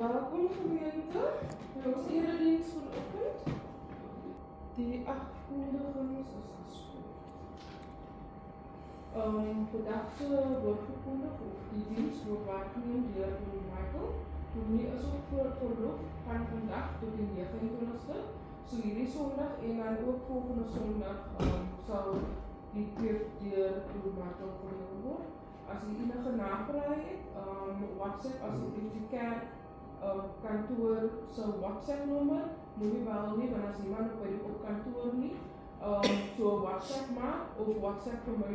Welkom gemeente by ons erediens vanoggend. Die afkondigings is as volg. Vandag word gekondig of die diens word waargeneem deur Michael. Tony is op verlof van vandag tot die 29ste. So hierdie Sondag en dan ook volgende Sondag sal die preek deur Michael geneem word. As jy enige navrae het, WhatsApp asseblief die kerk kantoor se WhatsApp nommer, moenie bel nie, want as niemand by die op kantoor nie, so WhatsApp maar, of WhatsApp vir my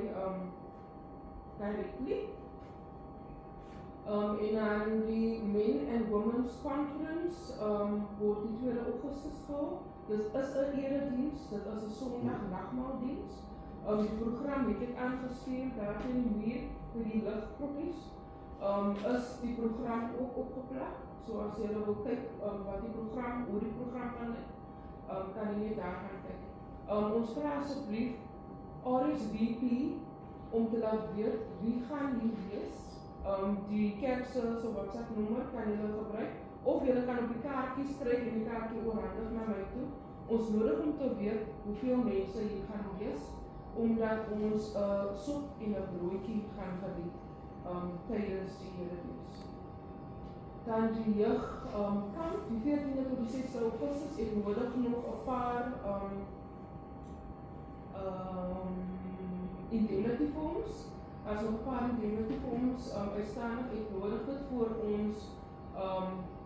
directly. En dan die Men and Women's Conference word die 2 Augustus gehou. Dit is 'n erediens, dit is 'n Sondag nagmaaldiens. Die program het ek aangestuur daar in die muur vir die ligkroppies. Is die program ook opgeplak. So as jy wil kyk wat die program, hoe die program kan jy net daar gaan kyk. Ons vra asseblief RSVP om te laat weet wie gaan hier wees. Die kerk se WhatsApp nommer kan jy gebruik of jy kan op die kaartjies kry en die kaartjie oorhandig na my toe. Ons nodig om te weet hoeveel mense hier gaan wees, omdat ons soep en 'n broodjie gaan geniet tydens die erediens. Dan die jeugkamp, die 14de tot die 6de Augustus, ek nodig nog 'n paar indemnity forms. As nog 'n paar indemnity forms uitstaandig, ek nodig dit voor ons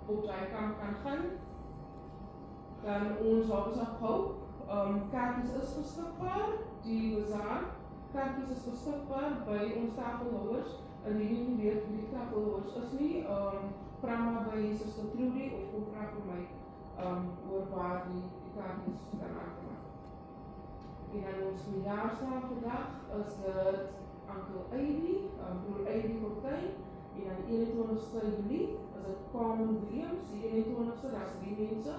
op daai kamp kan gaan. Dan ons Harvest of Hope, kaartjies is beskikbaar, die bazaar, kaartjies is beskikbaar by ons tafelhouers, indien jy nie weet wie die tafelhouers is nie, vra maar by Suster Trudy of kom vra vir my oor waar die kaartjies kan aangemaak. En dan ons verjaarsdag vandag is dit Uncle Ivy, broer Ivy Fortuin, en dan 21ste Julie is dit Carmen Williams, die 21ste, dat is 3 mense,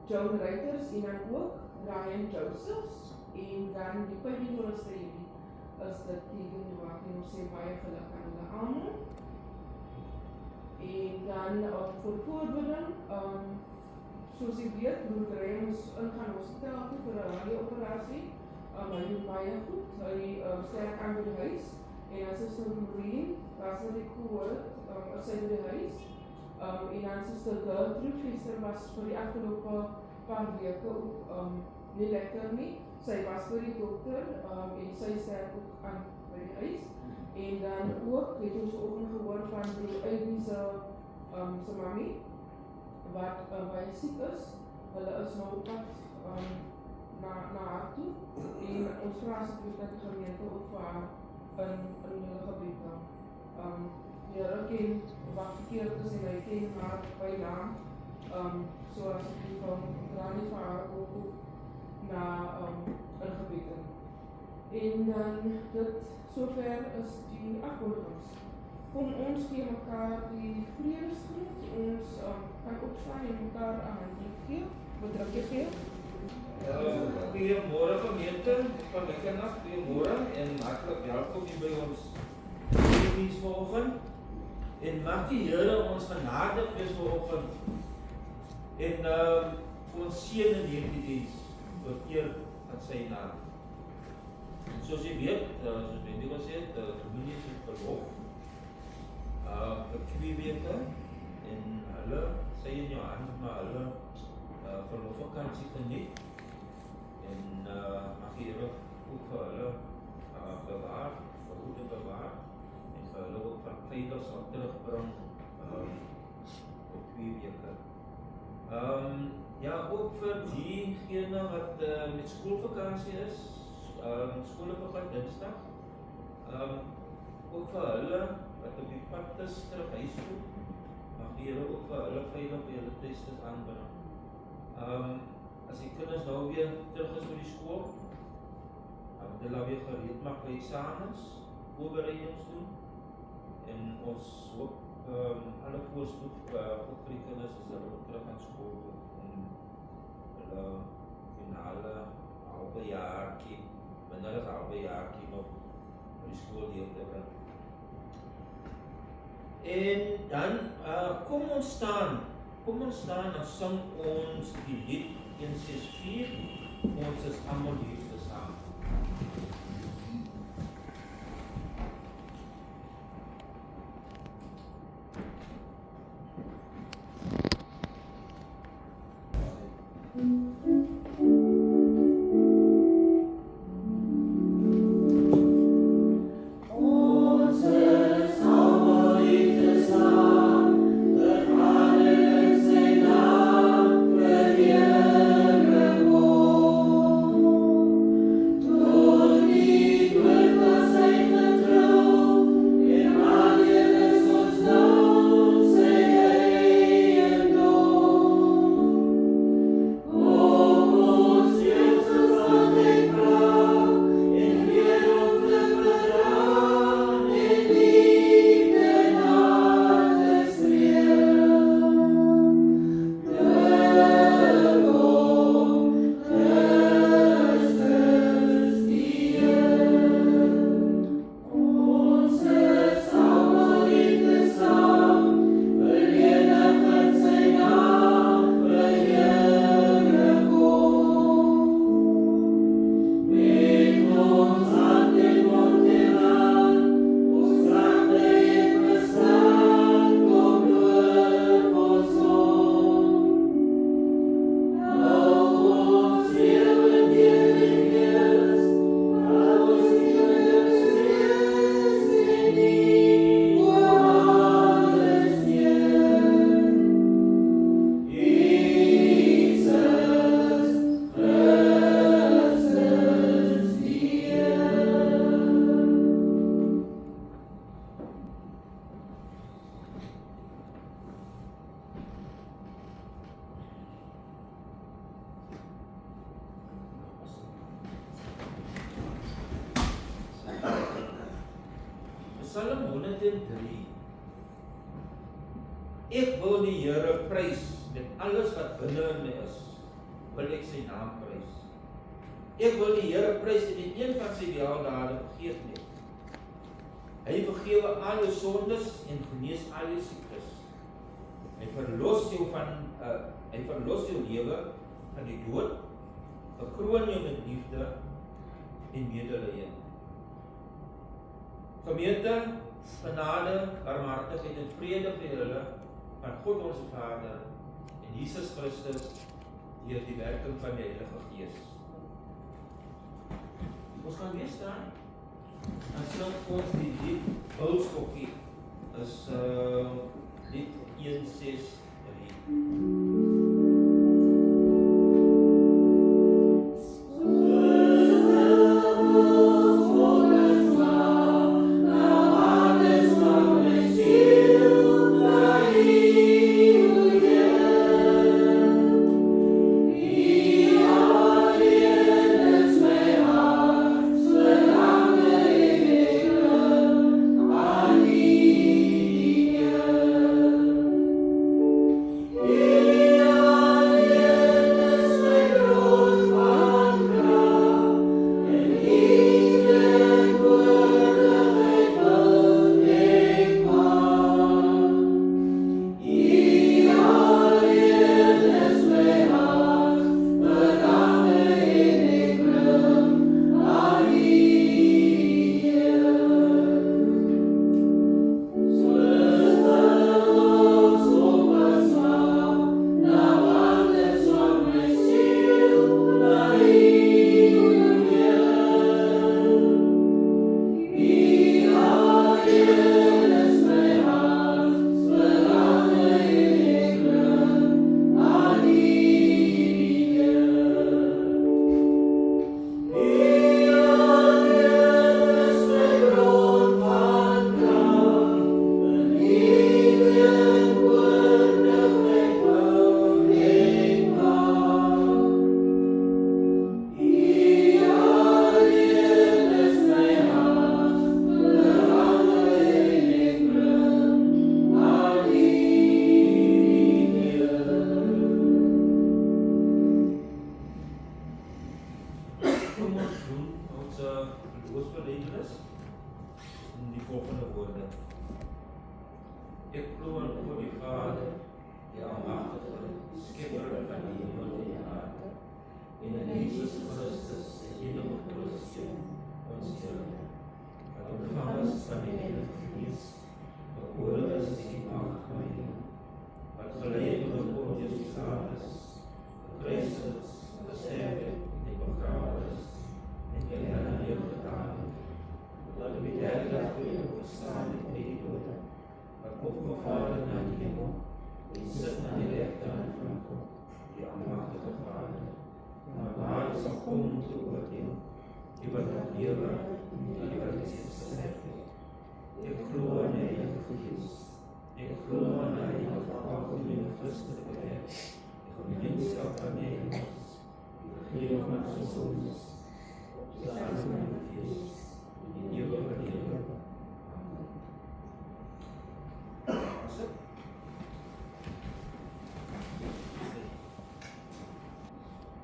Joan Reuters en dan ook Ryan Josephs, en dan die 25ste Julie is dit Tegan Joachim, ons sê baie geluk aan hulle almal. En dan vir voorbeelding, soos jy weet, broer Graham ons ingaan hospitaal toe vir 'n radiooperasie. Hy doen baie goed, hy sterk aan by die huis, en as Suster Maureen, was wat ek gehoor het, is sy by die huis, en dan Suster Gertrude Vester was vir die afgelope paar weke ook nie lekker nie, sy was vir die dokter, en sy sterk ook aan by die huis, en dan ook het ons vanoggend gehoor van broer Ivy se mami, wat baie siek is, hulle is nou op pad na haar toe, en ons vra asseblief dat die gemeente ook vir haar in hulle gebed hou. Die Here ken wat verkeerd is en hy ken haar by naam, so asseblief dra nie vir haar ook na in gebed. En dan dit sover is die afkondigings. Kom ons gee mekaar die vredesgroet, ons kan opstaan en mekaar aan hand gee, bedruk jy gee. Goeiemôre gemeente, van lekker nag, goeiemôre en hartlik welkom hier by ons diens vanoggend. En mag die Here ons genadig wees vanoggend en ons seën in hierdie diens tot eer aan sy naam. Soos jy weet, soos Wendy gesê het, familie is in verlof vir 2 weke en hulle sê in jou hand maar hulle verlofvakansie geniet. En mag die Here ook vir hulle bewaar, verhoed en bewaar, en vir hulle ook van veilig sal terugbring op 2 weke. Ja, ook vir diegene wat met skoolvakansie is, skole begin Dinsdag, ook vir hulle wat op die pad is terug huis toe, mag die Here ook vir hulle veilig by hulle tuistes aanbring. As die kinders nou weer terug is by die skool, moet hulle weer gereed maak vir eksamens, voorbereidings doen, en ons hoop alle voorspoed ook vir die kinders as hulle terug aan skool toe, om hulle finale halve jaartjie, minder as halve jaartjie nog by die skool deel te bring. En dan kom ons staan en sing ons die lied 164, ons is almal hier saam. Oh 103. Ek wil die Here prys met alles wat binne in my is. Wil ek sy naam prys. Ek wil die Here prys en die een van sy weldaden vergeet nie. Hy vergewe al jou sondes en genees al jou siektes. Hy verlos jou lewe van die dood, bekroon jou met liefde en medelee. Gemeente, genade, barmhartigheid en vrede vir julle van God ons Vader en Jesus Christus deur die werking van die Heilige Gees. Ons gaan weer staan. En sing ons die lied Hulstokkie is lied 163.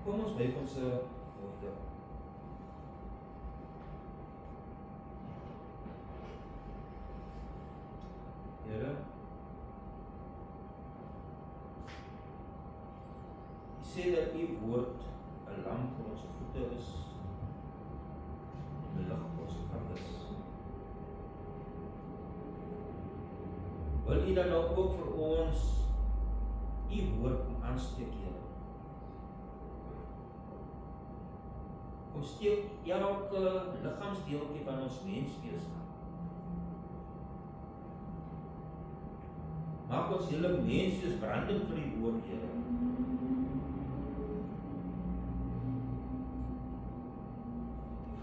Kom ons buig ons hoofde. Here, U sê dat U woord 'n lamp vir ons voete is en 'n lig vir ons pad is. Wil U dan ook vir ons U woord aansteek, Here? Kom steek elke liggaamsdeeltjie van ons menswees aan. Maak ons hele menswees brandend vir die woord, Here.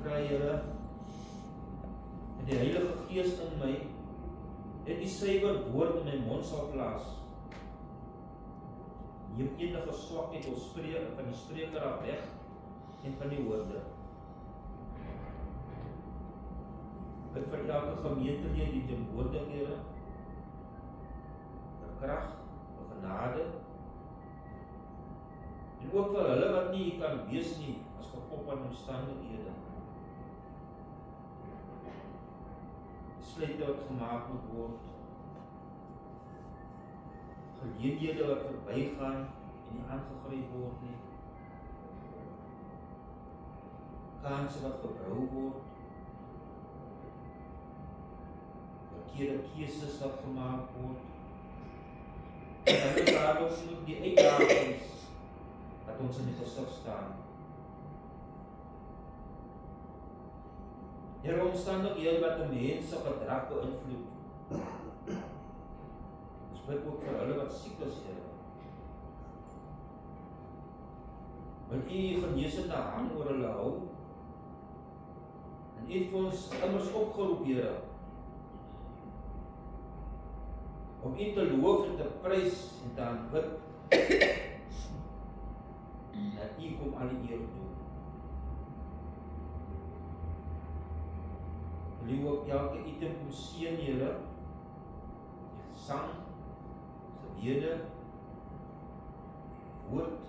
Vra, Here, en die Heilige Gees in my, het die suiwer woord in my mond sal plaas. Neem enige swakheid of van die spreker af weg en van die woorde. vir elke gemeentelid die teenwoordighede, vir krag, vir genade, en ook vir hulle wat nie hier kan wees nie, as gevolg van omstandighede. Besluite wat gemaak moet word, geleenthede wat verbygaan en nie aangegryp word nie, kanse wat verbrou word, verkeerde keuses wat gemaak word, en dan is daar ook die uitdagings wat ons in die gesig staan. Here, omstandighede wat 'n mens se gedrag beïnvloed. Ons bid ook vir hulle wat siek is, Here. Wil U genesende hand oor hulle hou? En U het vir ons immers opgeroep, Here, om U te loof en te prys en te aanbid, dat U kom alle eer toe. Wil U ook elke item kom seën, Here, die gesang, gebede, woord,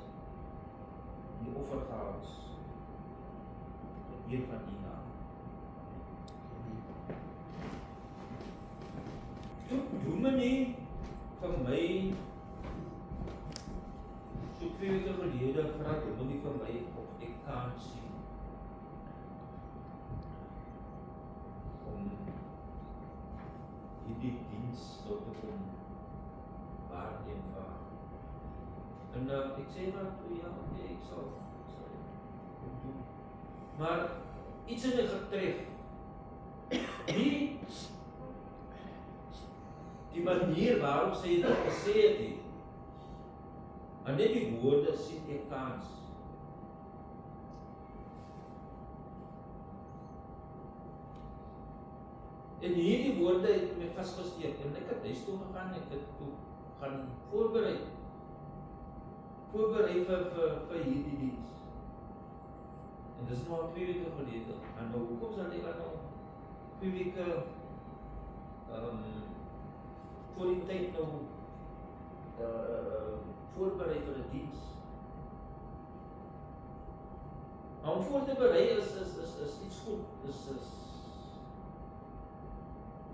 en die offergawes, tot eer van U naam. Toe dominee vir my, so 2 weke gelede, vra dominee vir my of ek kan sien om hierdie diens nou te kom waarneem vir haar. En ek sê maar, ja, okay, ek sal doen. Maar iets het my getref. Die manier waarop sy dit gesê het nie. En net die woorde sien ek kans. En hierdie woorde het my vasgesteek. En ek het huis toe gegaan, ek het toe gaan voorberei vir hierdie diens. En dis nou al 2 weke gelede. En nou, hoekom sal ek nou 2 weke voor die tyd nou voorberei vir 'n diens? Om voor te berei is iets goed.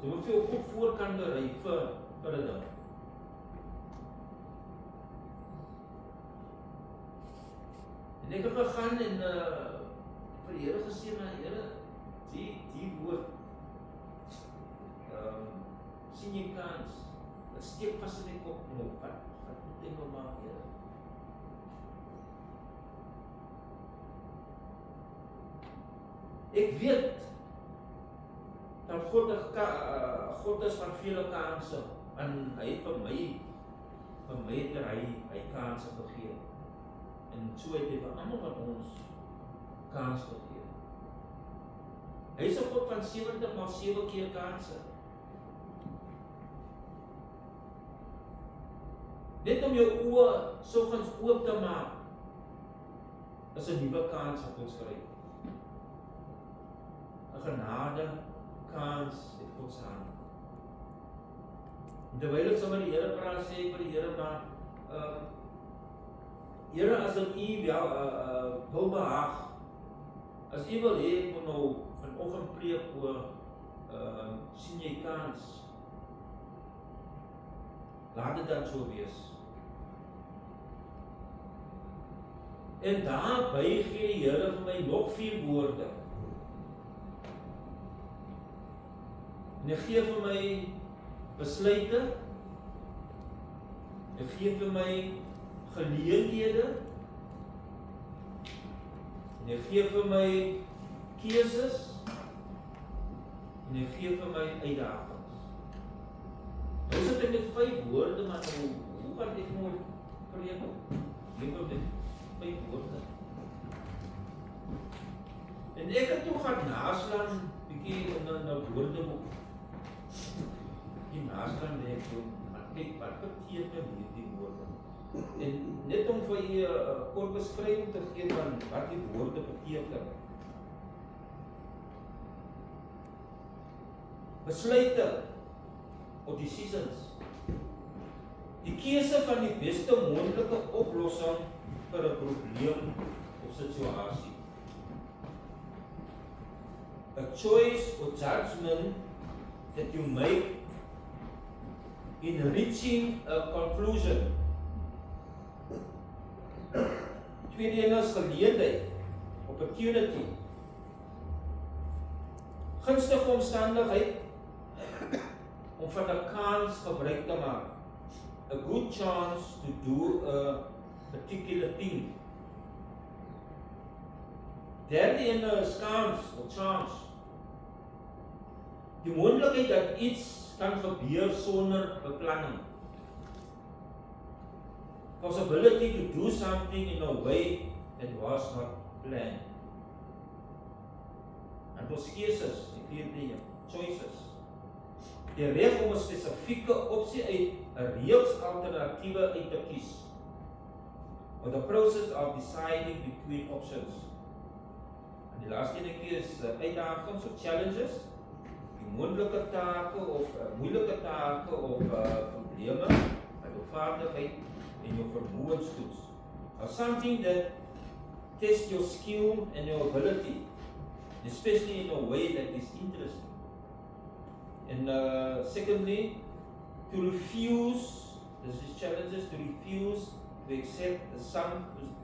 Jy moet veel goed voor kan berei vir 'n ding. En ek het gegaan en vir die Here gesê, maar Here, die woord, sien jy kans, dit steek vas in my kop, nou, wat moet ek nou maak, Here? Ek weet, dat God is van vele kanse, en hy het vir my het hy kanse gegee. En so het hy vir almal van ons kans gegee. Hy is 'n God van 70 maar 7 keer kanse. Net om jou oë soggens oop te maak, is 'n nuwe kans wat ons kry. 'n Genade kans het God se hand. Terwyl ek so met die Here praat, sê ek vir die Here, maar Here, as dit U wil behaag, as U wil hê ek moet nou vanoggend preek oor sien jy kans, laat dit dan so wees. En daarby gee die Here vir my nog 4 woorde. En hy gee vir my besluite, hy gee vir my geleenthede, en hy gee vir my keuses, en hy gee vir my uitdagings. Nou sit ek met 5 woorde, maar hoe kan ek nou preek? Liever met 5 woorde. En ek het toe gaan naslaan, bietjie in 'n woordeboek. Die naslaan lê ek toe, maar kyk, wat beteken hierdie woorde? En net om vir u 'n kort beskrywing te gee van wat die woorde beteken. besluite of decisions. Die keuse van die beste moontlike oplossing vir 'n probleem of situasie. A choice or judgment that you make in reaching a conclusion. Tweede een is geleentheid, opportunity. Gunstige omstandigheid om van 'n kans gebruik te maak. A good chance to do a particular thing. Derde een is kans of chance. Die moontlikheid dat iets kan gebeur sonder beplanning. Possibility to do something in a way that was not planned. En ons keuses, die vierde een, choices. Die reg om 'n spesifieke opsie uit 'n reeks alternatiewe uit te kies. Or the process of deciding between options. En die laaste ene is uitdagings of challenges. Die moontlike take of moeilike take of probleme, met jou vaardigheid en jou vermoëns toets. Or something that tests your skill and your ability, especially in a way that is interesting. And secondly, to refuse, this is challenges, to refuse to accept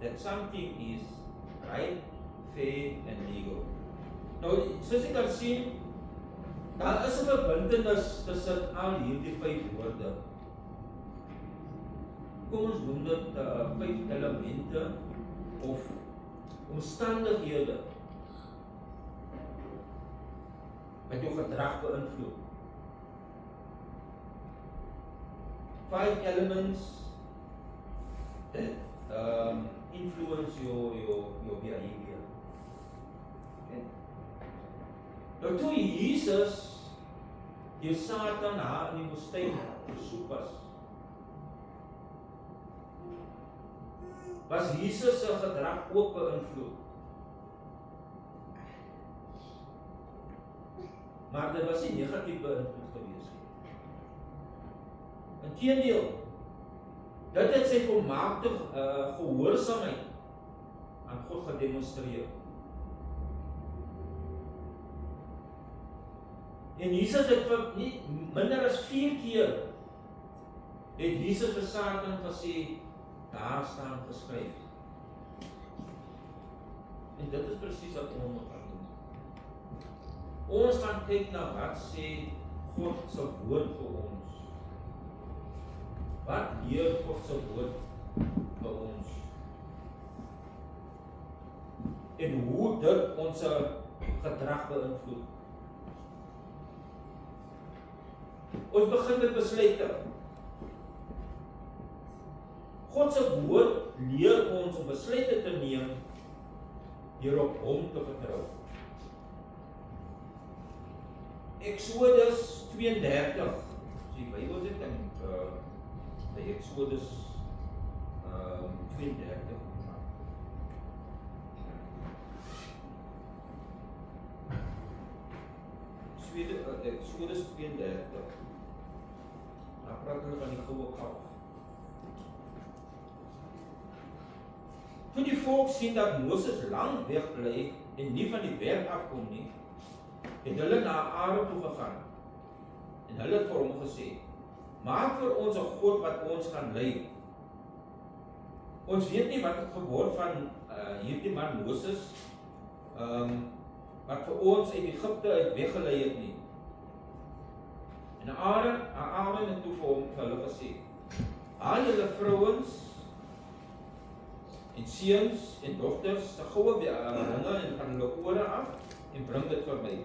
that something is right, fair and legal. Nou, soos jy kan sien, daar is 'n verbintenis tussen al hierdie 5 woorde. Kom ons noem dit 5 elemente of omstandighede wat jou gedrag beïnvloed. 5 elements that influence your behavior. Okay. Nou toe Jesus die Satan na in die woestyn besoek was Jesus se gedrag ook beïnvloed. Maar dit was nie negatief beïnvloed gewees nie. Inteendeel, dit het sy volmaakte gehoorsaamheid aan God gedemonstreer. En Jesus het vir nie minder as 4 keer het Jesus vir Satan gesê, daar staan geskryf. En dit is presies wat ons moet doen. Ons gaan kyk na wat sê God se woord vir ons. Wat leer God se woord vir ons? En hoe dit ons gedrag beïnvloed? Ons begin met besluite. God se woord leer ons om besluite te neem deur op hom te vertrou. Exodus 32. As jy Bybel het dan by Exodus 32. Exodus 32. Dan praat hulle van die goue kalf. Toe die volk sien dat Moses lank weg bly en nie van die berg afkom nie, het hulle na Aaron toe gegaan. En hulle het vir hom gesê, maak vir ons 'n God wat ons kan lei. Ons weet nie wat het geword van hierdie man Moses, wat vir ons uit Egipte uit weggelei het nie. En Aaron het toe vir hom vir hulle gesê, haal julle vrouens en seuns en dogters se goue ringe en van hulle ore af en bring dit vir my.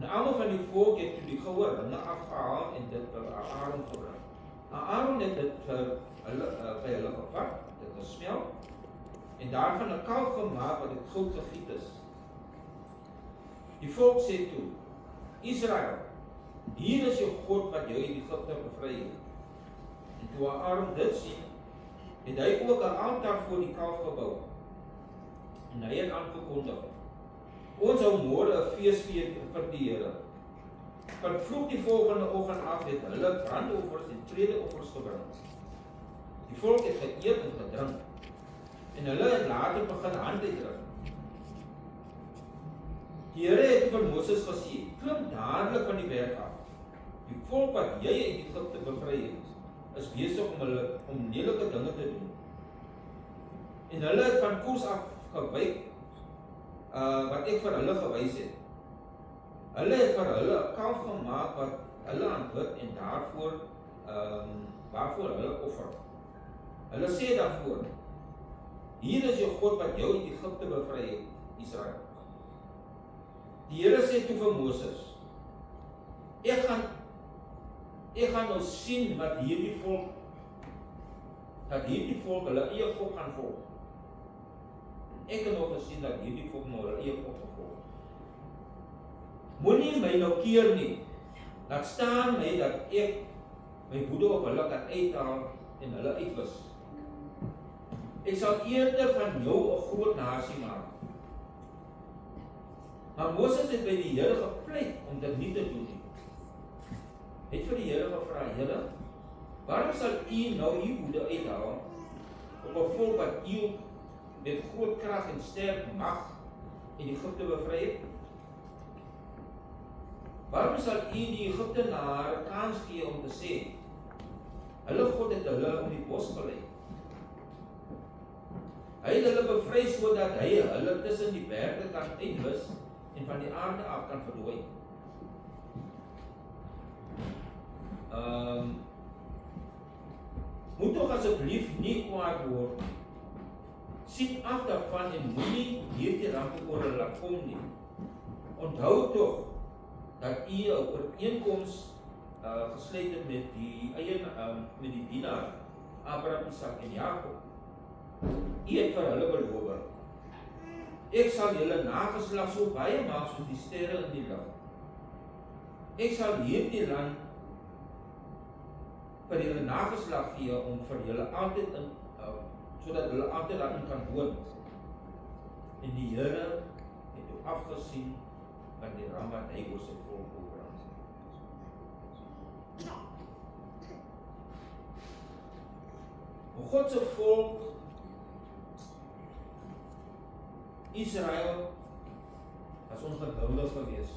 En almal van die volk het toe die goue ringe afgehaal en dit vir Aaron gebring. Aaron het dit vir hulle by hulle gevat, dit gesmelk en daarvan 'n kalf gemaak wat met goud gegiet is. Die volk sê toe, Israel, hier is jou God wat jou uit Egipte bevry het. En toe Aaron dit sien, het hy ook 'n altaar voor die kalf gebou. En hy het aangekondig, ons hou môre 'n fees vir die Here. van vroeg die volgende oggend af het hulle brandoffers en vredeoffers gebring. Die volk het geëet en gedrink en hulle het later begin hand uitdruk. Die Here het vir Moses gesê, klim dadelik van die berg af. Die volk wat jy uit Egipte bevry het, is besig om lelike dinge te doen. En hulle het van koers af gewyk wat ek vir hulle gewys het. Hulle het vir hulle 'n kalf gemaak wat hulle aanbid en waarvoor hulle offer. Hulle sê daarvoor, hier is jou God wat jou uit Egipte bevry het, Israel. Die Here sê toe vir Moses, ek gaan nou sien wat hierdie volk hulle eie God gaan volg. Ek het nou gesien dat hierdie volk nou hulle eie God gevolg. Moenie my nou keer nie. Laat staan my dat ek my woede op hulle kan uithaal en hulle uitwis. Ek sal eerder van jou 'n groot nasie maak. Maar Moses het by die Here gepleit om dit nie te doen nie. Het vir die Here gevra, Here, waarom sal u nou u woede uithaal op 'n volk wat u met groot krag en sterk mag in Egipte bevry het? Waarom sal u die Egiptenare kans gee om te sê, hulle God het hulle om die bos gelei? Hy het hulle bevry sodat hy hulle tussen die berge kan uitwis en van die aarde af kan verdwaai. Moet toch asseblief nie kwaad word. Sien af daarvan en moenie hierdie rampe oor hulle laat kom nie. Onthou toch dat u 'n ooreenkoms gesluit het met die dienaar Abraham, Isak en Jakob. U het vir hulle beloof, ek sal julle nageslag so baie maak soos die sterre in die lug. Ek sal hierdie land vir julle nageslag gee om vir julle altyd sodat hulle altyd daarin kan woon. En die Here het ook afgesien van die ram wat hy oor sy volk opbring. God se volk Israel was ongeduldig geweest.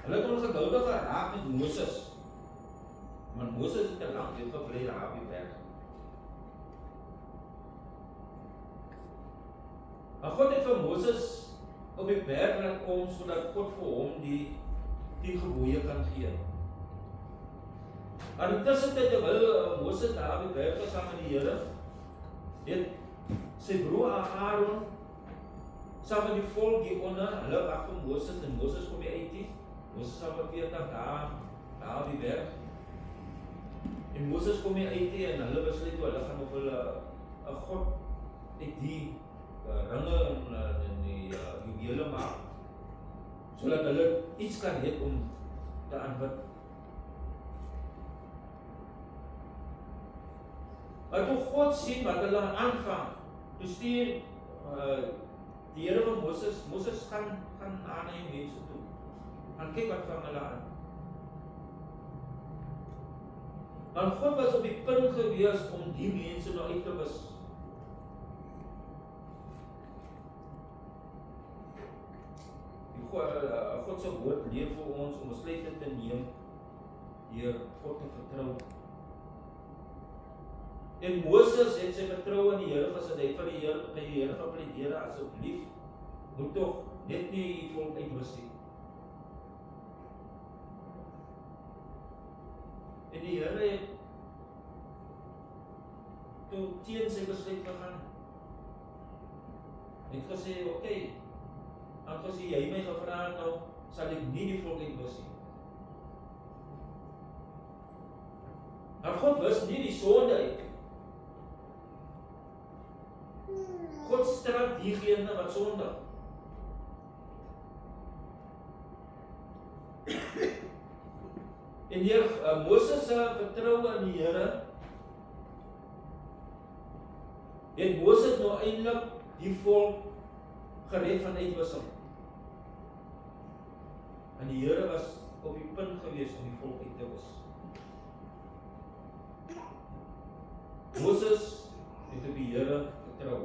Hulle het ongeduldig geraak met Moses. Maar Moses het te lank gebly daar op die berg. Maar God het vir Moses op die berg laat kom sodat God vir hom die 10 gebooie kan gee. Maar intussen terwyl Moses daar op die berg was saam met die Here, het sy broer Aaron saam met die volk hieronder, hulle wag vir Moses en Moses kom hier uit. Moses sal vir 40 daar op die berg. En Moses kom hier uit en hulle besluit toe hulle gaan op hulle 'n God uit die ringe en die juwele maak, sodat hulle iets kan hê om te aanbid. Maar toe God sien wat hulle aanvang, toe stuur die Here van Moses gaan aan die mense toe. En kyk wat vang hulle aan. Maar God was op die punt gewees om die mense nou uit te wis. God se woord leer vir ons om besluite te neem deur God te vertrou. En Moses het sy vertroue in die Here gesit. Hy het vir die Here gepleit, Here asseblief, moet tog net nie die volk uitwis nie. En die Here het toe teen sy besluit gegaan. Hy het gesê, okay, aangezien jy my gevra het nou, sal ek nie die volk uitwis nie. Maar God wis nie die sonde uit. God straf diegene wat sondig. En deur Moses se vertroue in die Here, het Moses nou eintlik die volk gered van uitwissing. En die Here was op die punt gewees om die volk uit te wis. Moses het op die Here vertrou.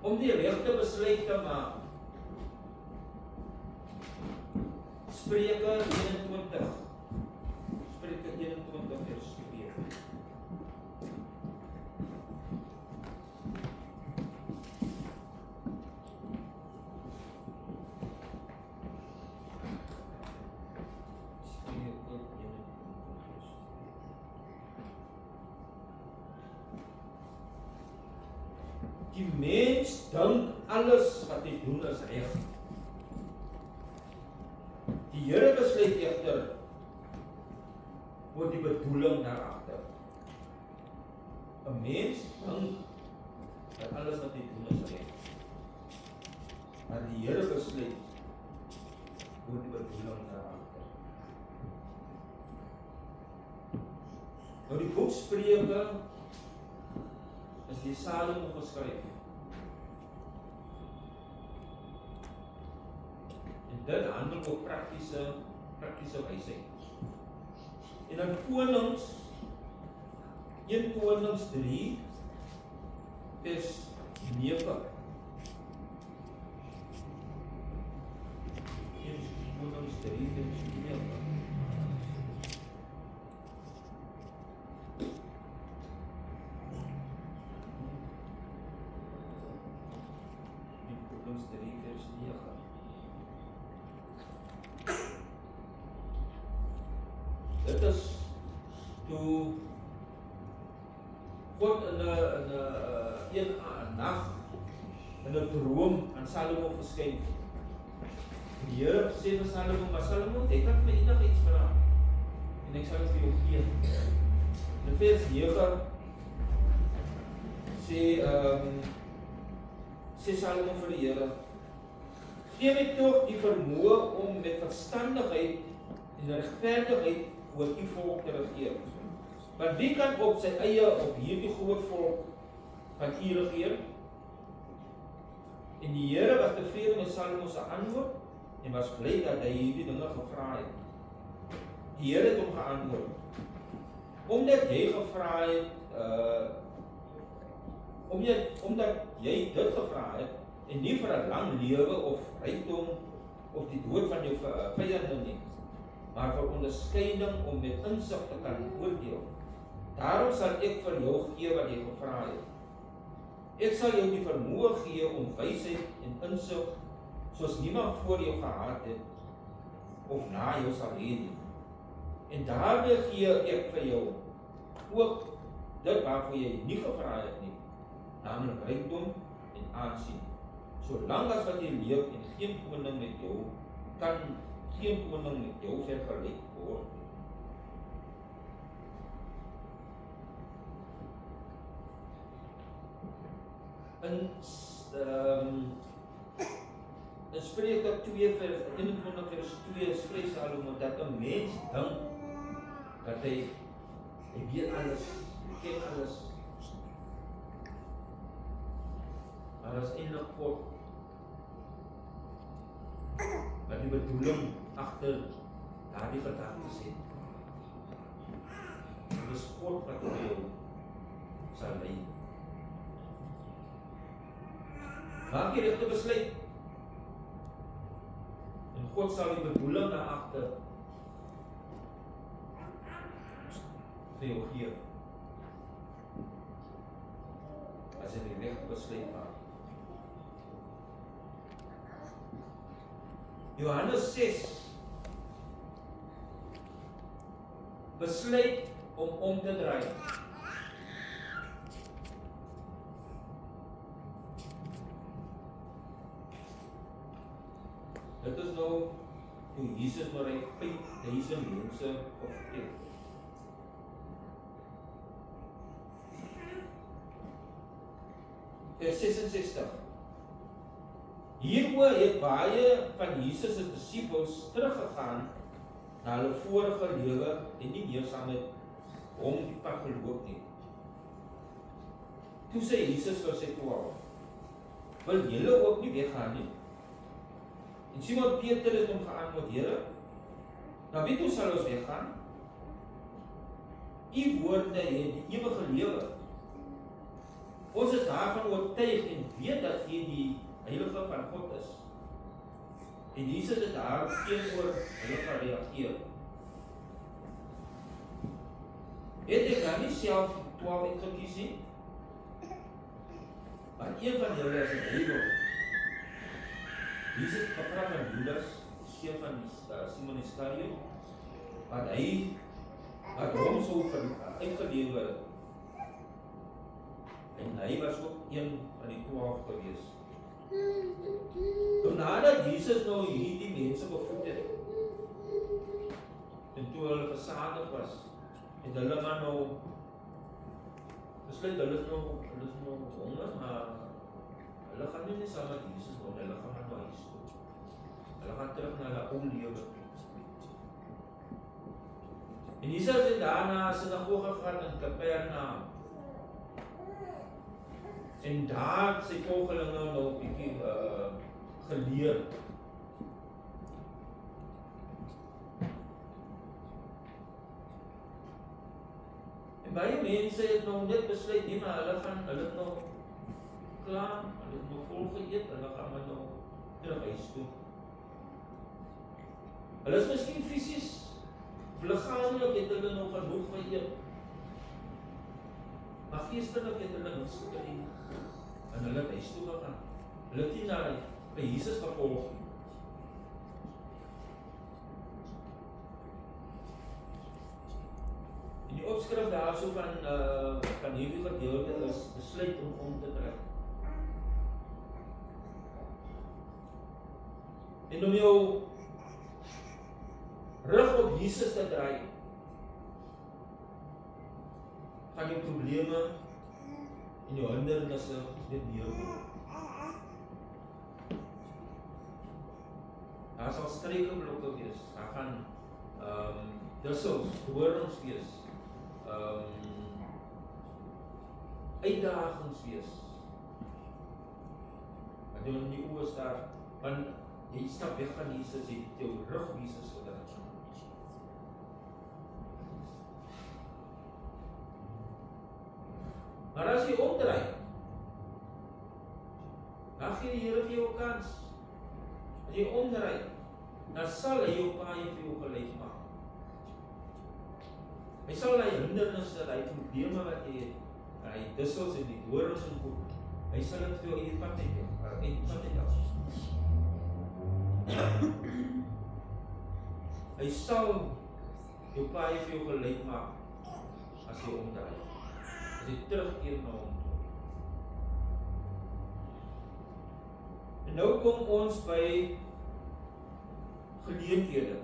Om die regte besluit te maak. Spreuke 21 vers 2. Die mens dink alles wat hy doen is reg. Die Here besluit egter oor die bedoeling daar agter. 'n Mens dink dat alles wat hy doen is reg. Maar die Here besluit oor die bedoeling daar agter. Nou die boek Spreuke is die Salomo geskryf. En dit handel oor praktiese wysheid. En dan Konings 1 Konings 3 vers 9. 1 Konings 3 vers 9. Dit is toe God in 'n nag in 'n droom aan Salomo verskyn. Die Here sê vir Salomo, maar Salomo, jy kan my enigiets vra en ek sal dit vir jou gee. In vers 9 sê Salomo vir die Here, gee my tog die vermoë om met verstandigheid en regverdigheid oor die volk te regeer. Want wie kan op sy eie op hierdie groot volk van U regeer? En die Here was tevrede met Salomo se antwoord en was bly dat hy hierdie dinge gevra het. Die Here het hom geantwoord, omdat jy gevra het, omdat jy dit gevra het en nie vir 'n lang lewe of rykdom of die dood van jou vyande nie, maar vir onderskeiding om met insig te kan oordeel. Daarom sal ek vir jou gee wat jy gevra het. Ek sal jou die vermoë gee om wysheid en insig soos niemand voor jou gehad het of na jou sal hê nie. En daarmee gee ek vir jou ook dit waarvoor jy nie gevra het nie, naamlik rykdom en aansien. Solank as wat jy leef en geen koning met jou kan geen koning met jou vergelyk word. In Spreuke 2 vers 21 vers 2 skryf Salomo dat 'n mens dink dat hy weet alles, hy ken alles. Maar as eintlik God wat die bedoeling agter daardie gedagtes het. Dit is God wat jou sal lei. Maak die regte besluit. En God sal die bedoeling daar agter vir jou gee. As jy die regte besluit maak. Johannes 6 besluit om te draai. Dit is nou hoe Jesus maar hy 5000 mense opgeken. Vers 66. Hieroor het baie van Jesus se disippels teruggegaan na hulle vorige lewe en nie meer saam met hom die pad geloop nie. Toe sê Jesus vir sy 12: wil julle ook nie weggaan nie. En Simon Peter het hom geantwoord, Here, nou weet hoe sal ons weggaan? U woorde het die ewige lewe. Ons is daarvan oortuig en weet dat U die Heilige van God is. En Jesus het daar teenoor hulle gereageer. Het ek dan nie self 12 uitgekies nie? Maar een van julle is 'n duiwel. Jesus het gepraat van Judas, seun van Simon Iskariot, wat hom sou uitgelewer het. En hy was ook een van die 12 gewees. Nou nadat Jesus nou hierdie mense bevoed het, en toe hulle versadig was, het hulle maar nou besluit, hulle is nou honger, maar hulle gaan nie saam met Jesus woon, hulle gaan maar nou huis toe. Hulle gaan terug na hulle ou lewe. En Jesus het daarna sinagoge gegaan in Kapernaum. En daar sy volgelinge nou 'n bietjie geleer. En baie mense het nou net besluit, nee, maar hulle het nou klaar, hulle het nou vol geëet, hulle gaan maar nou terug huis toe. Hulle is miskien fisies, liggaamlik het hulle nog genoeg geëet. Maar geestelik het hulle niks gekry. En hulle het huis toe gegaan. Hulle het nie na Jesus gevolg. En die opskrif daarso van hierdie gedeelte is besluit om te trek. En om jou rug op Jesus te draai, gaan jou probleme en jou hindernisse net neerkom. Daar sal struikelblokke wees, daar gaan dussels, dorings wees, uitdagings wees. Wat jou in die oë staar, want jy stap weg van Jesus, jy het jou rug op Jesus gedraai. Maar as jy omdraai, dan gee die Here vir jou 'n kans. As jy omdraai, dan sal hy jou paai vir jou gelyk maak. Hy sal die hindernisse, die probleme wat jy het, die dussels en die dorings en goed, hy sal dit vir jou uit die pad uit. Hy sal jou paai vir jou gelyk maak as jy omdraai. As jy terugkeer na hom toe. En nou kom ons by geleenthede.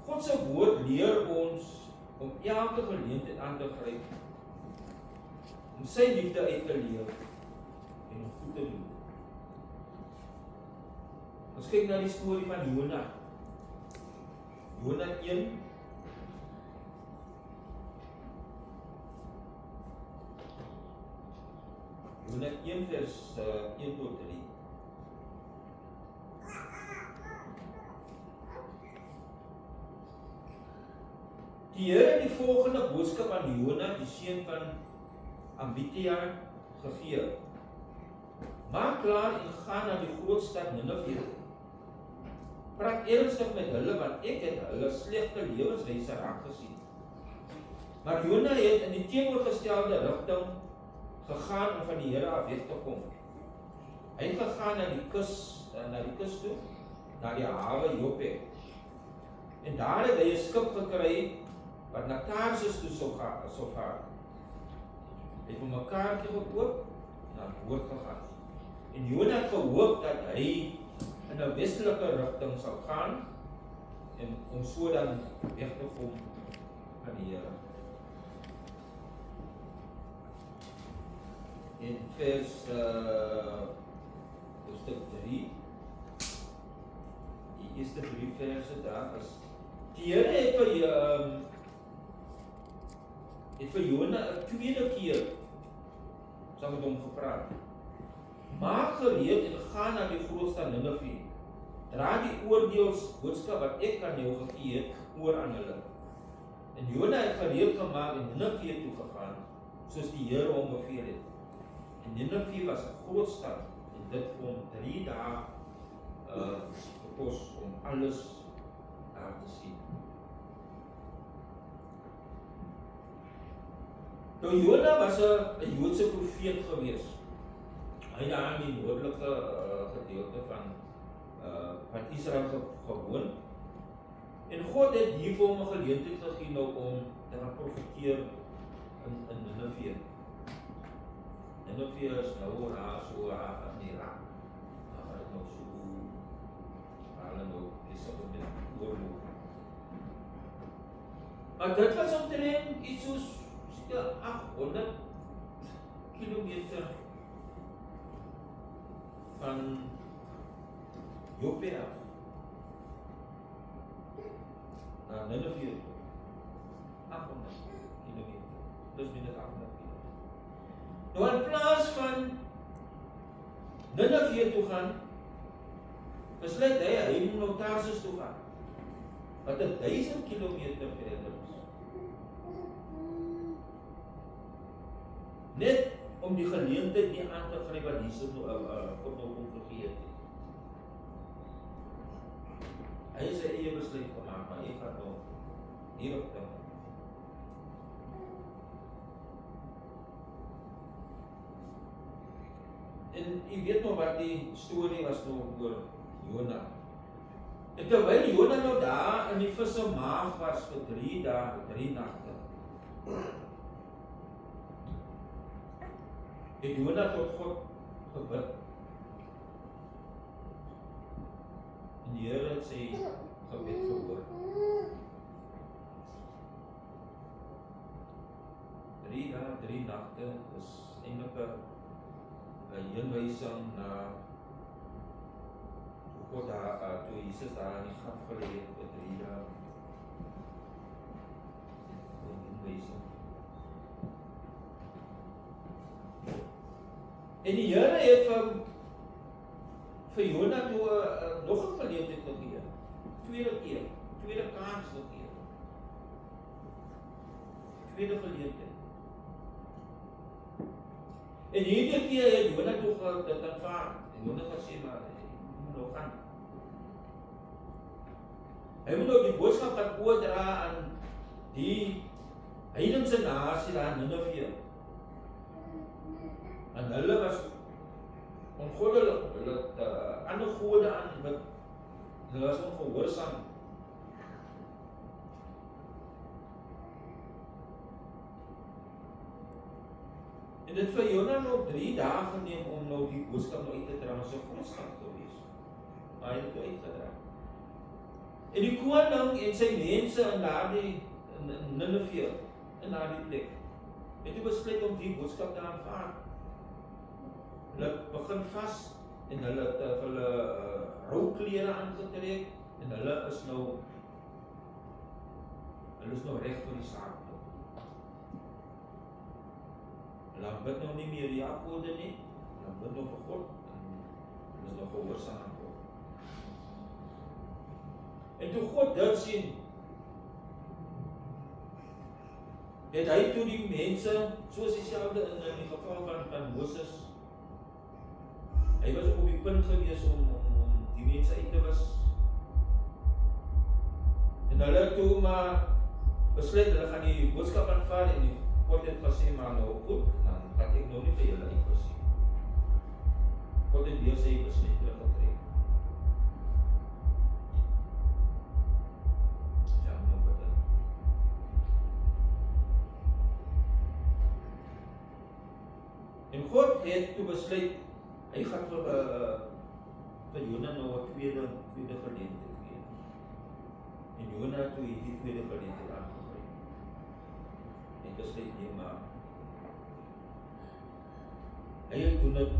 God se woord leer ons om elke geleentheid aan te gryp, om sy liefde uit te leef en om goed te doen. Ons kyk na die storie van Jona. Jona 1. Jona 1 vers 1 tot 3. Die Here het die volgende boodskap aan Jona, die seun van Amittai, gegee. Maak klaar en gaan na die groot stad Ninive. Praat ernstig met hulle, want ek het hulle slegte lewenswyse raak gesien. Maar Jona het in die teenoorgestelde rigting gegaan om van die Here af weg te kom. Hy het gegaan na die kus toe, na die hawe Joppe. En daar het hy 'n skip gekry wat na Tarsus toe sou vaar. Hy het hom 'n kaartjie gekoop en na boord gegaan. En Jona het gehoop dat hy in 'n westelike rigting sal gaan en om so dan weg te kom van die Here. In vers hoofstuk 3, die eerste 3 verse daar is, die Here het vir het vir Jona 'n tweede keer saam met hom gepraat. Maak gereed en gaan na die groot stad Ninive. Dra die oordeelsboodskap wat ek aan jou gegee het oor aan hulle. En Jona het gereed gemaak en Ninive toe gegaan, soos die Here hom beveel het. En Ninive was 'n groot stad en dit vir hom 3 dae gekos om alles daar te sien. Nou Jona was 'n Joodse profeet gewees. Hy het daar in die noordelike gedeelte van Israel gewoon. En God het hier vir hom 'n geleentheid gegee nou om te gaan profeteer in Ninive. Ninive is nou daar so in Irak. Maar dit nou so hulle nou is op met oorlog. Maar dit was omtrent iets soos 800 kilometer van Joppe af. Ninive 800 kilometer. Dus minus 800 kilometer. Nou in plaas van Ninive toe gaan, besluit hy moet nou Tarsus toe gaan. Wat 1000 kilometer verder is. Net om die geleentheid nie aan te gryp wat Jesus God nou hom gegee het. Hy het sy eie besluit gemaak, maar hy gaan nou hierop dink. En jy weet nog wat die storie was nou oor Jona. En terwyl Jona nou daar in die vis se maag was vir 3 dae, 3 nagte, het Jona tot God gebid. En die Here het sy gebed verhoor. 3 dae, 3 nagte is eintlik 'n heenwysing na God daar, toe Jesus daar in die graf gelê het vir 3 dae. 'n heenwysing. En die Here het vir Jona toe nog 'n geleentheid gegee. Tweede keer, tweede kans gegee. Tweede geleentheid. En hierdie keer het Jona toe dit aanvaar. En Jona gesê maar hy moet nou gaan. Hy moet nou die boodskap gaan oordra aan die heidense nasie daar in Ninive. En hulle was ongoddelik, hulle het ander gode aanbid. Hulle was ongehoorsaam. En dit vir Jona nog 3 dae geneem om nou die boodskap nou uit te dra, maar so groot stad gewees. Maar hy het dit uitgedra. En die koning en sy mense in daardie in Ninive, in daardie plek, het besluit om die boodskap te aanvaar. Hulle begin vas en hulle het hulle rouklere aangetrek en hulle is nou reg vir die saak. Hulle bid nou nie meer die afgode nie, hulle bid nou vir God en hulle is nou gehoorsaam aan God. En toe God dit sien, het hy toe die mense, soos dieselfde in die geval van Moses, hy was op die punt gewees om die mense uit te wis. En hulle toe maar besluit, hulle gaan die boodskap aanvaar en die God het gesê, maar nou goed, dan gaan ek nou nie vir julle uitwis nie. God het weer sy besluit teruggetrek. Ja, nou wat dan. En God het toe besluit, hy gaan vir Jona nou 'n tweede geleentheid gee. En Jona toe die tweede geleentheid aangegryp. En besluit nie maar. Hy het doen dit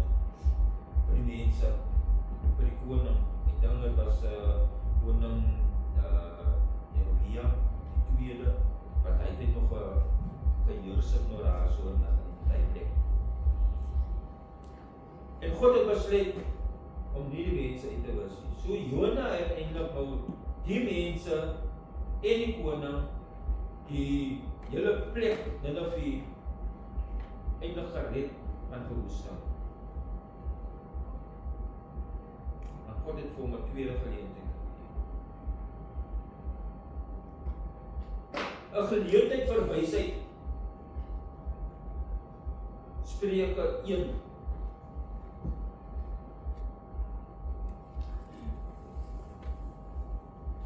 vir die mense, vir die koning. Ek dink dit was koning Jeremia, die tweede, wat hy het nog geheers het nou daar so in die plek. En God het besluit om nie die mense uit te wis nie. So Jona het eintlik nou die mense en die koning die hele plek Ninive eintlik gered van verwoesting. Maar God het vir hom 'n tweede geleentheid gegee. 'n geleentheid vir wysheid. Spreuke 1.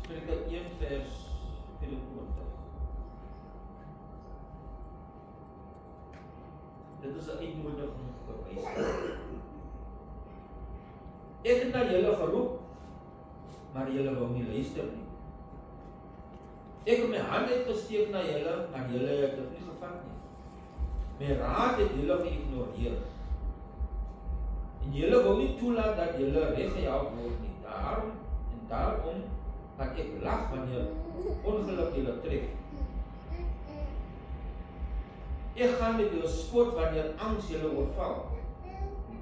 Spreuke 1 vers 24. Dit is 'n uitnodiging vir wysheid. Ek het na julle geroep, maar julle wou nie luister nie. Ek het my hand uitgesteek na julle, maar julle het dit nie gevat nie. My raad het julle geïgnoreer. En julle wou nie toelaat dat julle reggehelp word nie. Daarom dat ek lag wanneer ongeluk julle tref. Ek gaan met julle spot wanneer angs julle oorval.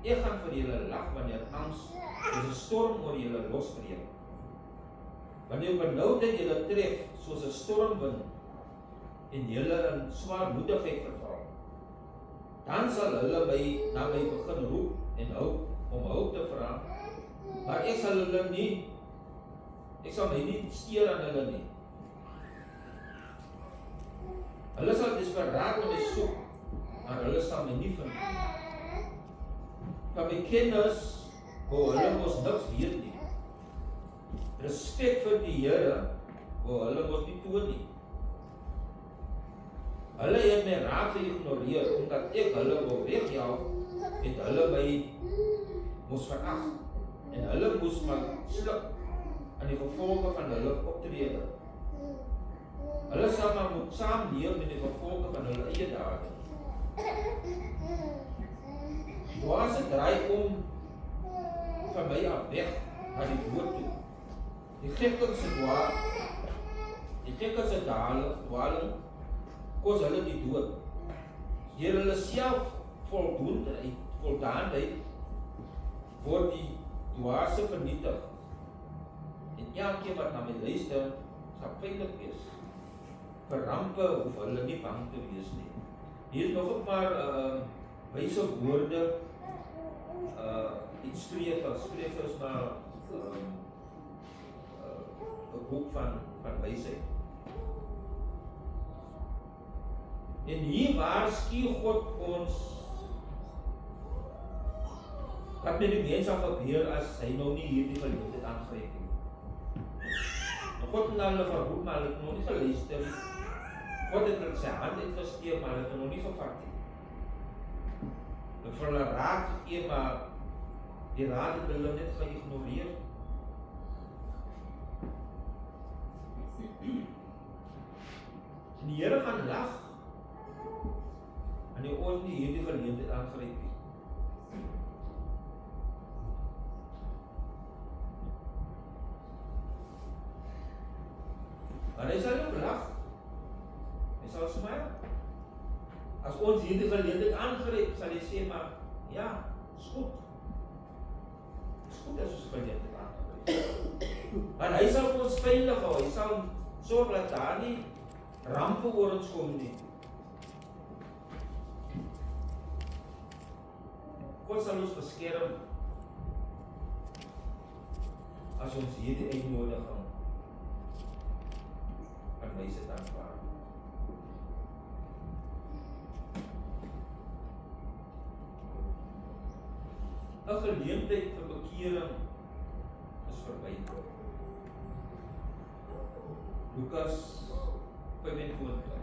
Ek gaan vir julle lag wanneer angs soos 'n storm oor julle losbreek. Wanneer benoudheid julle tref soos 'n stormwind en julle in swaarmoedigheid verval, dan sal hulle na my begin roep en om hulp te vra, maar ek sal my nie steur aan hulle nie. Hulle sal desperaat na my soek, maar hulle sal my nie vind nie. Van my kennis wou hulle mos niks weet nie. Respek vir die Here wou hulle mos nie toon nie. Hulle het my raad geïgnoreer, omdat ek hulle wou wegjaag, het hulle my moes verag, en hulle moes maar sluk aan die gevolge van hulle optrede. Hulle sal maar moet saamleef met die gevolge van hulle eie dade. Dwaase draai om van my af weg na die dood toe. Die gekkelse dwaling kos hulle die dood. Deur hulle self voldaanheid word die dwaase vernietig. En elkeen wat na my luister, sal veilig wees. Vir rampe hoef hulle nie bang te wees nie. Hier is nog 'n paar wyse woorde, iets Spreuke is maar 'n boek van wysheid. En hier waarsku God ons wat met die mens sal gebeur as hy nou nie hierdie geleentheid aangryp nie. God het hulle geroep, maar hulle het nog nie geluister nie. God het sy hand uitgesteek, maar hulle het nog nie gevat nie. Hulle het vir hulle raad gegee, maar die raad het hulle net geïgnoreer. En die Here gaan lag en hy ons nie hierdie geleentheid aangryp nie. Maar hy sal ook lag. Hy sal smile. As ons hierdie geleentheid aangryp, sal hy sê, maar ja, is goed. Is goed as ons geleentheid aangryp. Maar hy sal vir ons veilig hou. Hy sal sorg dat daar nie rampe oor ons kom nie. God sal ons beskerm as ons hierdie uitnodiging van wysheid aanvaar. 'n geleentheid vir bekering is verby. Lukas 25.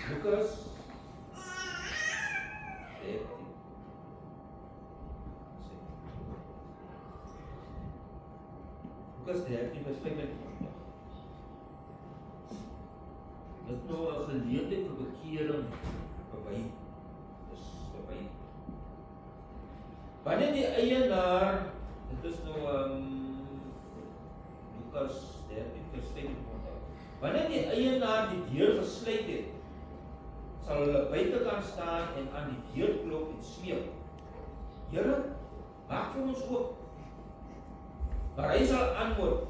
Lukas 13. Lukas 13 vers 25. Dit is nou 'n geleentheid vir bekering verby. Dis verby. Wanneer die eienaar, dit is nou Lukas 13 vers 10. Wanneer die eienaar die deur gesluit het, sal hulle buitekant staan en aan die deur klop en smeek: Here, maak vir ons oop. Maar hy sal antwoord: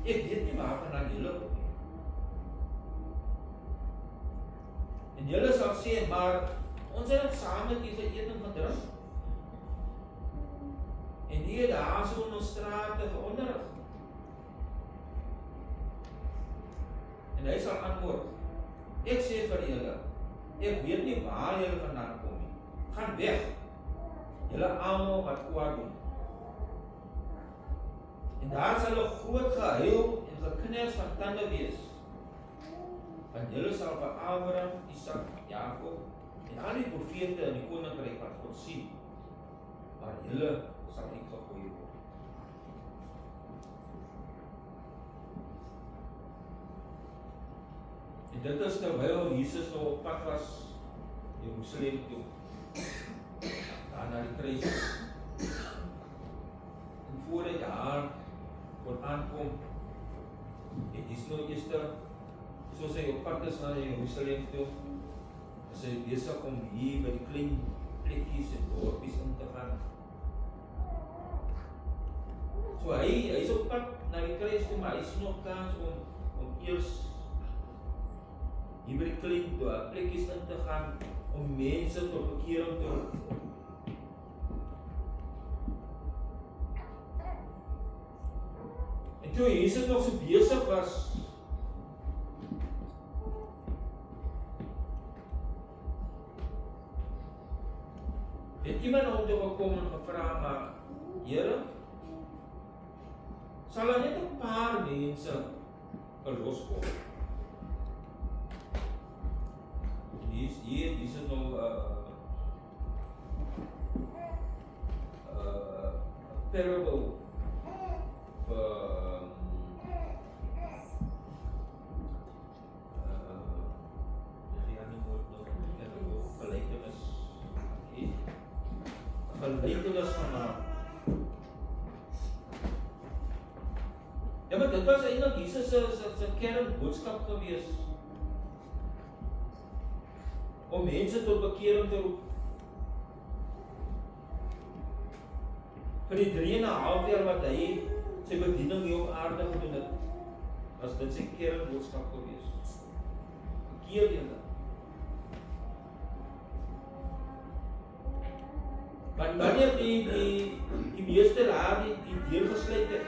Ek weet nie waarvandaan julle kom nie. En julle sal sê: Maar ons het saam met u geëet en gedrink. En die het daar so in ons strate geonderrig. En hy sal antwoord: Ek sê vir julle, ek weet nie waar julle vandaan kom nie. Gaan weg, julle almal wat kwaad doen. En daar sal 'n groot gehuil en geknars van tande wees. Want julle sal vir Abraham, Isak, Jakob en al die profete in die koninkryk van God sien. Maar julle sal uitgegooi word. En dit is terwyl Jesus nou op pad was Jerusalem toe. Daar na die kruis. En voor hy daar kon aankom, het hy nou eers, soos hy op pad is na Jerusalem toe, is hy besig om hier by die klein plekkies en dorpies in te gaan. So hy is op pad na die kruis toe, maar hy sien nog kans om eers hier by die klein plekkies in te gaan, om mense tot bekering te roep. En toe Jesus nog so besig was, het iemand hom toe gekom en gevra: Maar Here, sal daar net 'n paar mense verlos word? Hier is nou parable vir gelykenis van ja, maar dit was eintlik Jesus se kernboodskap gewees, om mense tot bekering te roep. Vir die 3,5 jaar wat hy sy bediening hier op aarde gedoen het, was dit sy kernboodskap gewees. Bekeer julle. Want wanneer die meester daar die deur gesluit het,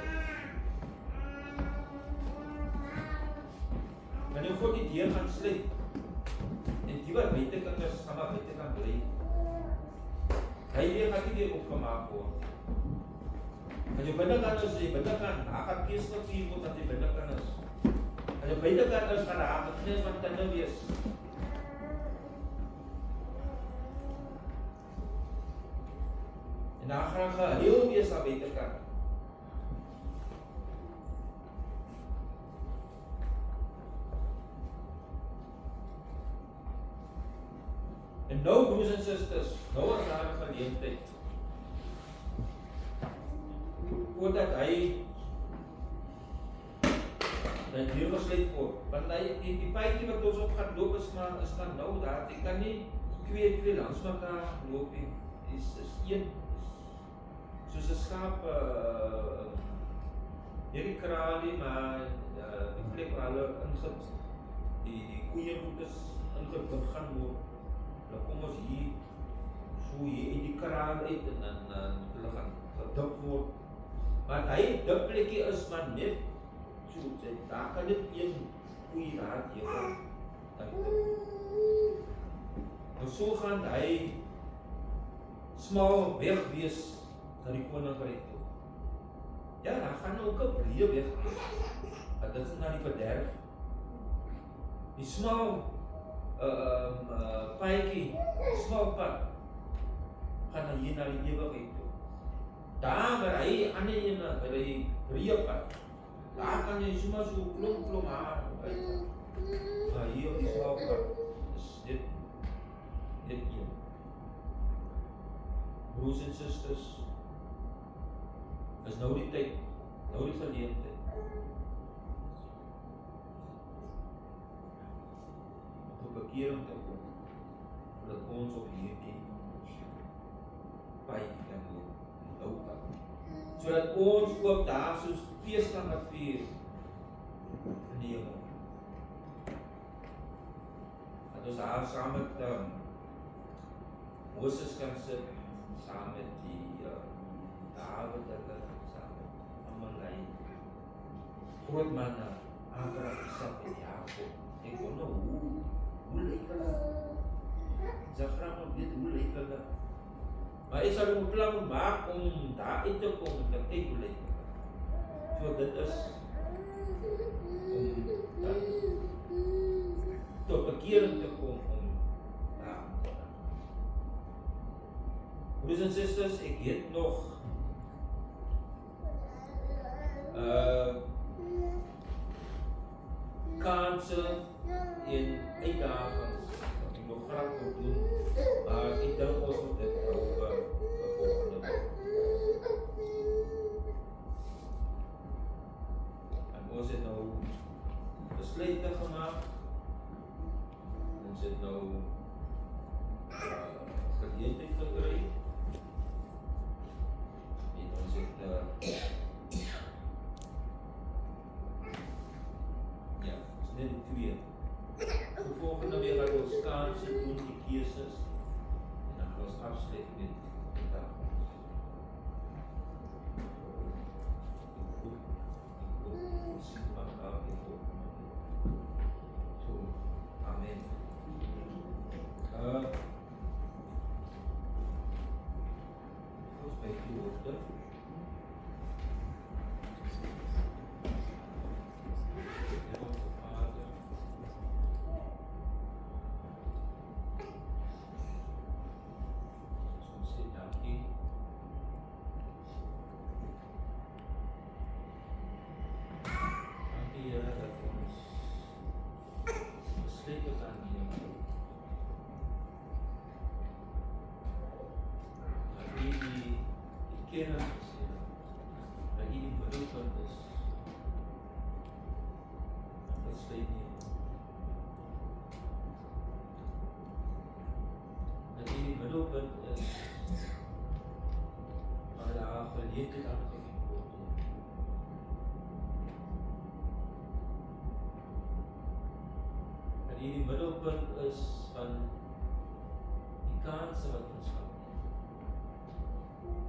wanneer God die deur gaan sluit, en die wat buitekinders gaan maar buitekant bly, hy weer gaan nie weer opgemaak word. As jy binnekant is, jy binnekant, daar gaan kees gevier word as jy binnekant is. As jy buitekant is, gaan daar geknars van tande wees. En daar gaan gehuil wees aan buitekant. En nou, broers en susters, nou is daar 'n geleentheid, voordat hy deur gesluit word. Want die paadjie wat ons op gaan loop is maar nou daar. Jy kan nie twee langs mekaar loop nie. Is een, soos 'n skaap, hierdie kralie, maar die plek waar hulle die koeievoetes ingedruk gaan word. Dan kom ons hier, so hier in die kraal uit en dan hulle gaan gedip word. Maar hy dip plekkie is maar net so, daar kan dit een koeie raad hier gaan. En so gaan hy smal weg wees na die koninkryk toe. Ja, daar gaan ook 'n breë weg wees. Dit is na die verderf. Die smal paadjie, smal pad, gaan hy hier na die ewigheid toe. Daar waar hy ander ene, by die breë pad, daar kan jy sommer so klomp haar uit. Maar hier op die smal pad is dit een. broers en susters, is nou die tyd, nou die geleentheid. Om tot bekering te kom, dat ons op hierdie paadjie kan loop, nou kan. Sodat ons ook daar soos fees kan vier in die hemel. Dat ons daar saam met Moses kan sit, saam met die David, saam met Amalai, groot manne, Abraham, Isaac en Jacob. Ek wonder hoe lyk hulle? Ek sal graag nog weet hoe lyk hulle. Maar ek sal een plan maak om daar uit te kom en te kyk hoe lyk hulle. So dit is om tot bekering te kom om daar te kom. Broers en susters, ek het nog kanse en uitdagings wat ek nog graag wil doen, maar ek dink ons moet dit hou vir volgende week. En ons het nou besluite gemaak, ons het nou geleentheid gekry, en ons het ja, ons net die twee. So volgende week gaan ons kanse doen, die keuses, en dan gaan ons afsluit met die dag. Ek sien wat daar in volgende week. So, amen. Ons by die hoogte. Die middelpunt is van die kanse wat ons gaan neem.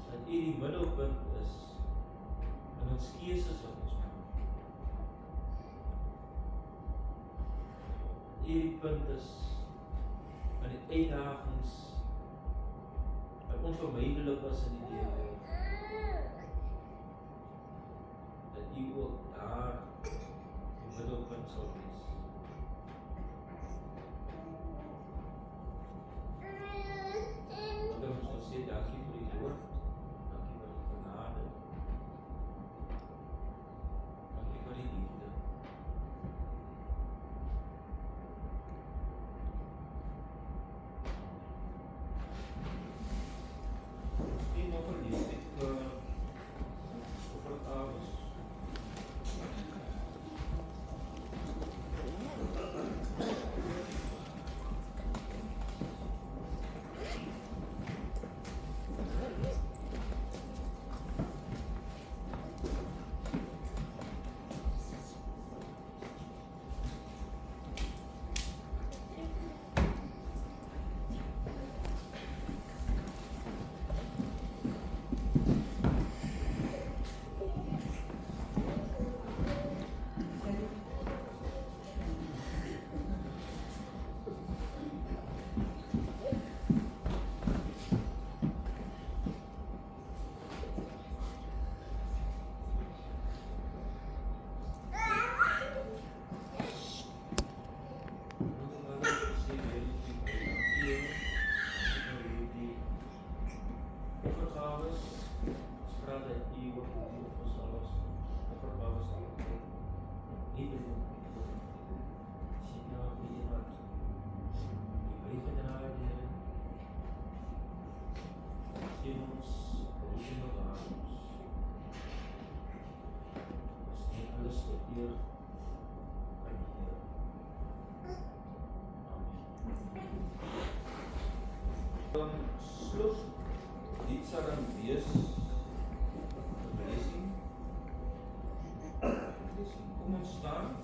Dat die middelpunt is van ons keuses wat ons maak. Die punt is van die uitdagings wat onvermydelik was in die lewe. Dat u ook daar die middelpunt sal wees. Want ons sê dankie vir die woord, dankie vir die genade, dankie vir die liefde. Misschien nog een liefde over het avonds. wees. Blessing. Kom ons staan.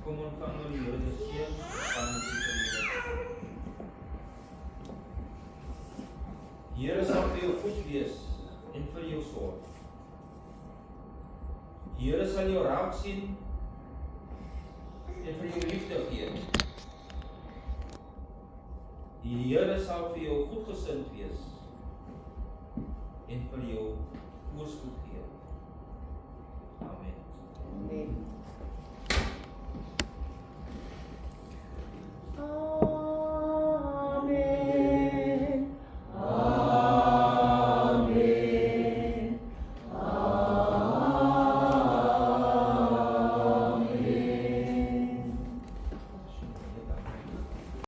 Kom ontvang nou die Here se seën van die Here. Here sal vir jou goed wees en vir jou sorg. Here sal jou raak sien en vir jou liefde gee. Die Here sal vir jou goedgesind wees en vir jou voorspoed gee.